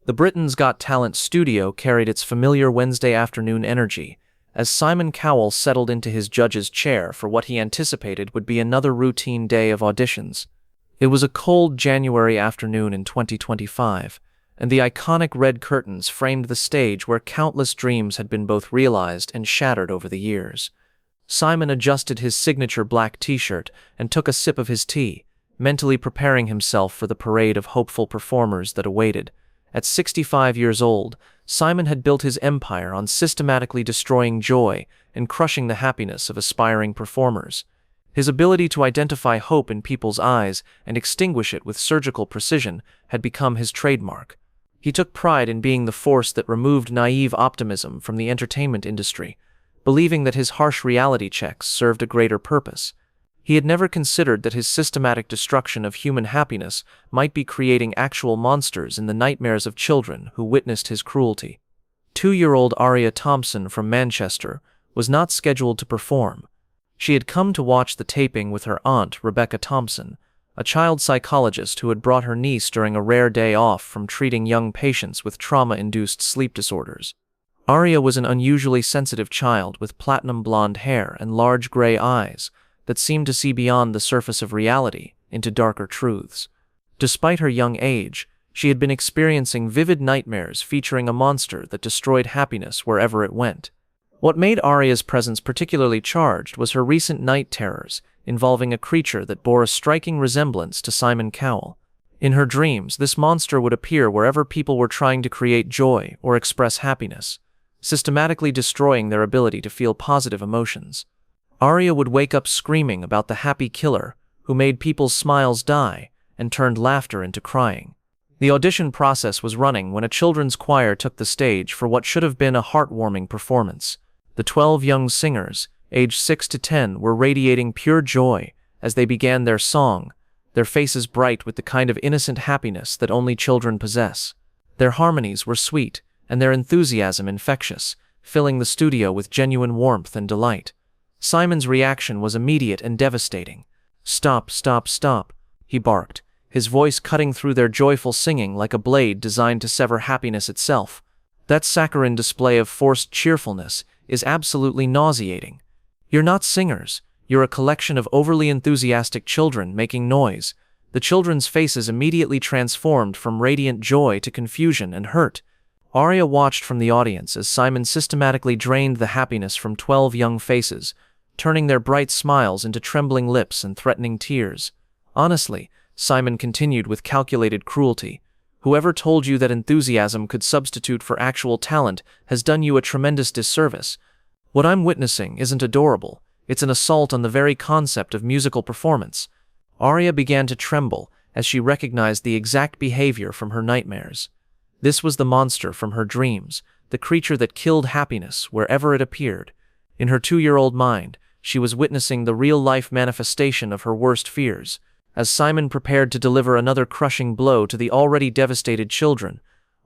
The Britain's Got Talent studio carried its familiar Wednesday afternoon energy, as Simon Cowell settled into his judge's chair for what he anticipated would be another routine day of auditions. It was a cold January afternoon in 2025, and the iconic red curtains framed the stage where countless dreams had been both realized and shattered over the years. Simon adjusted his signature black t-shirt and took a sip of his tea, mentally preparing himself for the parade of hopeful performers that awaited. At 65 years old, Simon had built his empire on systematically destroying joy and crushing the happiness of aspiring performers. His ability to identify hope in people's eyes and extinguish it with surgical precision had become his trademark. He took pride in being the force that removed naive optimism from the entertainment industry, believing that his harsh reality checks served a greater purpose. He had never considered that his systematic destruction of human happiness might be creating actual monsters in the nightmares of children who witnessed his cruelty. 2-year-old Aria Thompson from Manchester was not scheduled to perform. She had come to watch the taping with her aunt, Rebecca Thompson, a child psychologist who had brought her niece during a rare day off from treating young patients with trauma-induced sleep disorders. Aria was an unusually sensitive child with platinum blonde hair and large gray eyes that seemed to see beyond the surface of reality into darker truths. Despite her young age, she had been experiencing vivid nightmares featuring a monster that destroyed happiness wherever it went. What made Aria's presence particularly charged was her recent night terrors, involving a creature that bore a striking resemblance to Simon Cowell. In her dreams, this monster would appear wherever people were trying to create joy or express happiness, systematically destroying their ability to feel positive emotions. Aria would wake up screaming about the happy killer who made people's smiles die and turned laughter into crying. The audition process was running when a children's choir took the stage for what should have been a heartwarming performance. The 12 young singers, aged 6 to 10, were radiating pure joy as they began their song, their faces bright with the kind of innocent happiness that only children possess. Their harmonies were sweet, and their enthusiasm infectious, filling the studio with genuine warmth and delight. Simon's reaction was immediate and devastating. "Stop, stop, stop," he barked, his voice cutting through their joyful singing like a blade designed to sever happiness itself. "That saccharine display of forced cheerfulness is absolutely nauseating. You're not singers, you're a collection of overly enthusiastic children making noise." The children's faces immediately transformed from radiant joy to confusion and hurt. Aria watched from the audience as Simon systematically drained the happiness from 12 young faces, turning their bright smiles into trembling lips and threatening tears. "Honestly," Simon continued with calculated cruelty, "whoever told you that enthusiasm could substitute for actual talent has done you a tremendous disservice. What I'm witnessing isn't adorable, it's an assault on the very concept of musical performance." Aria began to tremble as she recognized the exact behavior from her nightmares. This was the monster from her dreams, the creature that killed happiness wherever it appeared. In her 2-year-old mind, she was witnessing the real-life manifestation of her worst fears. As Simon prepared to deliver another crushing blow to the already devastated children,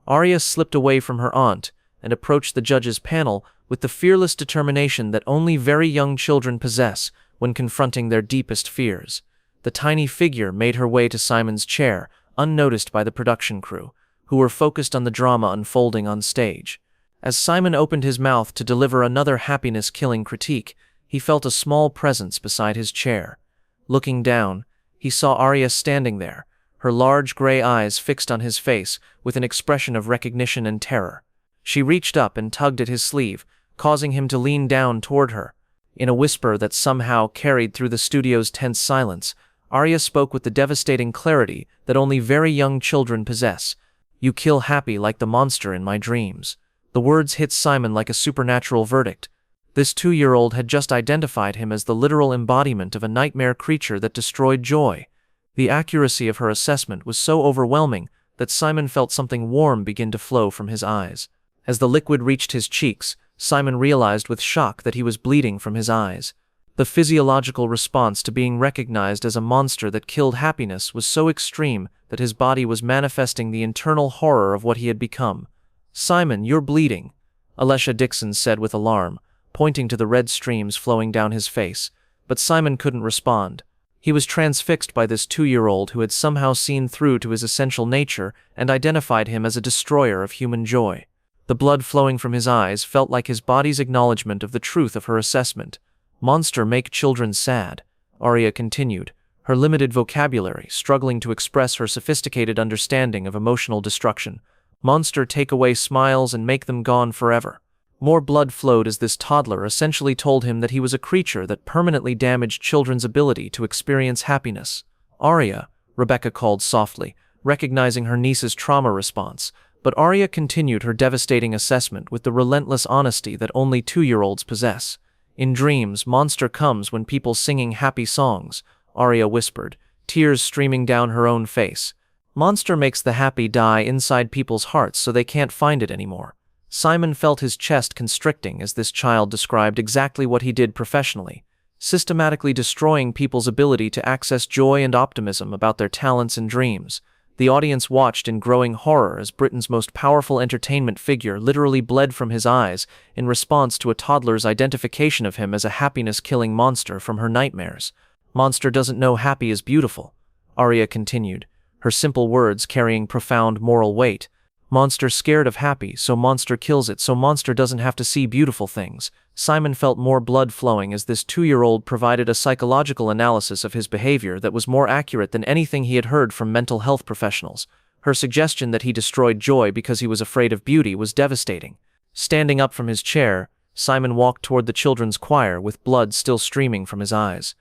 Aria slipped away from her aunt and approached the judges' panel with the fearless determination that only very young children possess when confronting their deepest fears. The tiny figure made her way to Simon's chair, unnoticed by the production crew, who were focused on the drama unfolding on stage. As Simon opened his mouth to deliver another happiness-killing critique, he felt a small presence beside his chair. Looking down, he saw Aria standing there, her large gray eyes fixed on his face with an expression of recognition and terror. She reached up and tugged at his sleeve, causing him to lean down toward her. In a whisper that somehow carried through the studio's tense silence, Aria spoke with the devastating clarity that only very young children possess. "You kill happy like the monster in my dreams." The words hit Simon like a supernatural verdict. This 2-year-old had just identified him as the literal embodiment of a nightmare creature that destroyed joy. The accuracy of her assessment was so overwhelming that Simon felt something warm begin to flow from his eyes. As the liquid reached his cheeks, Simon realized with shock that he was bleeding from his eyes. The physiological response to being recognized as a monster that killed happiness was so extreme that his body was manifesting the internal horror of what he had become. "Simon, you're bleeding," Alessia Dixon said with alarm, pointing to the red streams flowing down his face, but Simon couldn't respond. He was transfixed by this 2-year-old who had somehow seen through to his essential nature and identified him as a destroyer of human joy. The blood flowing from his eyes felt like his body's acknowledgement of the truth of her assessment. "Monster make children sad," Aria continued, her limited vocabulary struggling to express her sophisticated understanding of emotional destruction. "Monster take away smiles and make them gone forever." More blood flowed as this toddler essentially told him that he was a creature that permanently damaged children's ability to experience happiness. "Aria," Rebecca called softly, recognizing her niece's trauma response, but Aria continued her devastating assessment with the relentless honesty that only 2-year-olds possess. "In dreams, monster comes when people singing happy songs," Aria whispered, tears streaming down her own face. "Monster makes the happy die inside people's hearts so they can't find it anymore." Simon felt his chest constricting as this child described exactly what he did professionally, systematically destroying people's ability to access joy and optimism about their talents and dreams. The audience watched in growing horror as Britain's most powerful entertainment figure literally bled from his eyes in response to a toddler's identification of him as a happiness-killing monster from her nightmares. "Monster doesn't know happy is beautiful," Aria continued, her simple words carrying profound moral weight. "Monster scared of happy, so monster kills it so monster doesn't have to see beautiful things." Simon felt more blood flowing as this 2-year-old provided a psychological analysis of his behavior that was more accurate than anything he had heard from mental health professionals. Her suggestion that he destroyed joy because he was afraid of beauty was devastating. Standing up from his chair, Simon walked toward the children's choir with blood still streaming from his eyes.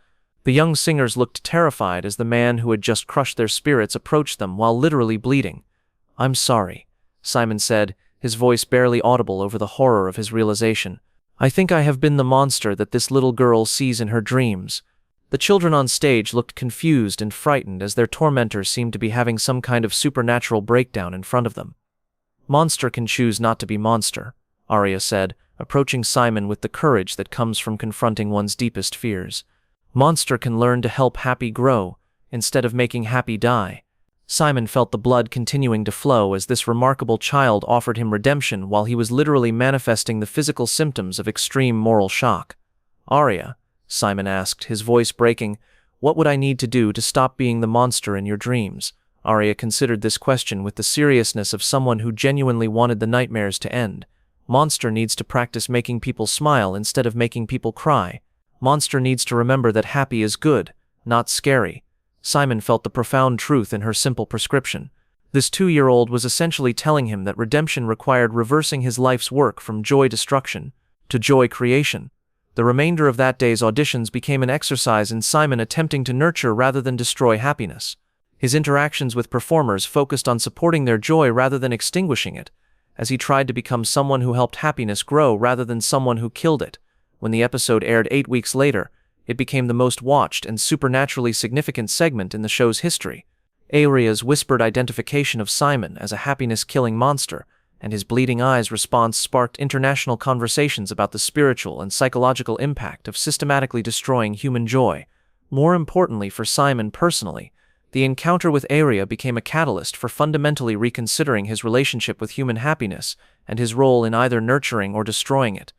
The young singers looked terrified as the man who had just crushed their spirits approached them while literally bleeding. "I'm sorry," Simon said, his voice barely audible over the horror of his realization. "I think I have been the monster that this little girl sees in her dreams." The children on stage looked confused and frightened as their tormentors seemed to be having some kind of supernatural breakdown in front of them. "Monster can choose not to be monster," Aria said, approaching Simon with the courage that comes from confronting one's deepest fears. "Monster can learn to help happy grow, instead of making happy die." Simon felt the blood continuing to flow as this remarkable child offered him redemption while he was literally manifesting the physical symptoms of extreme moral shock. "Aria," Simon asked, his voice breaking, "what would I need to do to stop being the monster in your dreams?" Aria considered this question with the seriousness of someone who genuinely wanted the nightmares to end. "Monster needs to practice making people smile instead of making people cry. Monster needs to remember that happy is good, not scary." Simon felt the profound truth in her simple prescription. This 2-year-old was essentially telling him that redemption required reversing his life's work from joy destruction to joy creation. The remainder of that day's auditions became an exercise in Simon attempting to nurture rather than destroy happiness. His interactions with performers focused on supporting their joy rather than extinguishing it, as he tried to become someone who helped happiness grow rather than someone who killed it. When the episode aired 8 weeks later, it became the most watched and supernaturally significant segment in the show's history. Aria's whispered identification of Simon as a happiness-killing monster and his bleeding eyes response sparked international conversations about the spiritual and psychological impact of systematically destroying human joy. More importantly for Simon personally, the encounter with Aria became a catalyst for fundamentally reconsidering his relationship with human happiness and his role in either nurturing or destroying it.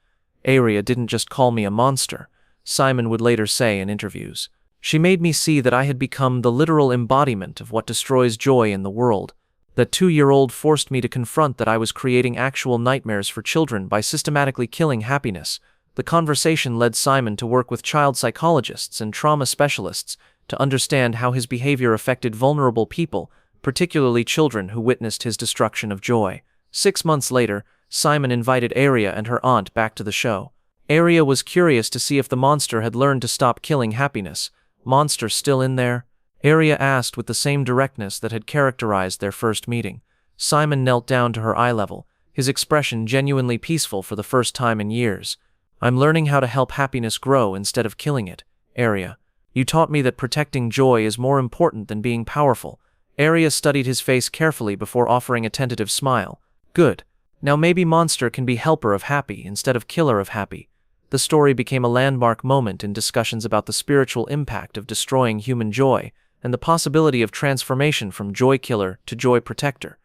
"Aria didn't just call me a monster," Simon would later say in interviews. "She made me see that I had become the literal embodiment of what destroys joy in the world. That 2-year-old forced me to confront that I was creating actual nightmares for children by systematically killing happiness." The conversation led Simon to work with child psychologists and trauma specialists to understand how his behavior affected vulnerable people, particularly children who witnessed his destruction of joy. 6 months later, Simon invited Aria and her aunt back to the show. Aria was curious to see if the monster had learned to stop killing happiness. "Monster still in there?" Aria asked with the same directness that had characterized their first meeting. Simon knelt down to her eye level, his expression genuinely peaceful for the first time in years. "I'm learning how to help happiness grow instead of killing it, Aria. You taught me that protecting joy is more important than being powerful." Aria studied his face carefully before offering a tentative smile. "Good. Now maybe monster can be helper of happy instead of killer of happy." The story became a landmark moment in discussions about the spiritual impact of destroying human joy and the possibility of transformation from joy killer to joy protector.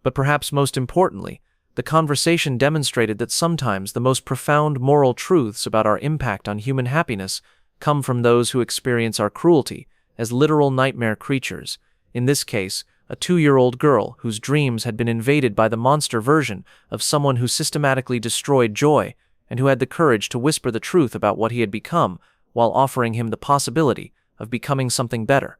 But perhaps most importantly, the conversation demonstrated that sometimes the most profound moral truths about our impact on human happiness come from those who experience our cruelty as literal nightmare creatures, in this case, a 2-year-old girl whose dreams had been invaded by the monster version of someone who systematically destroyed Joy and who had the courage to whisper the truth about what he had become while offering him the possibility of becoming something better.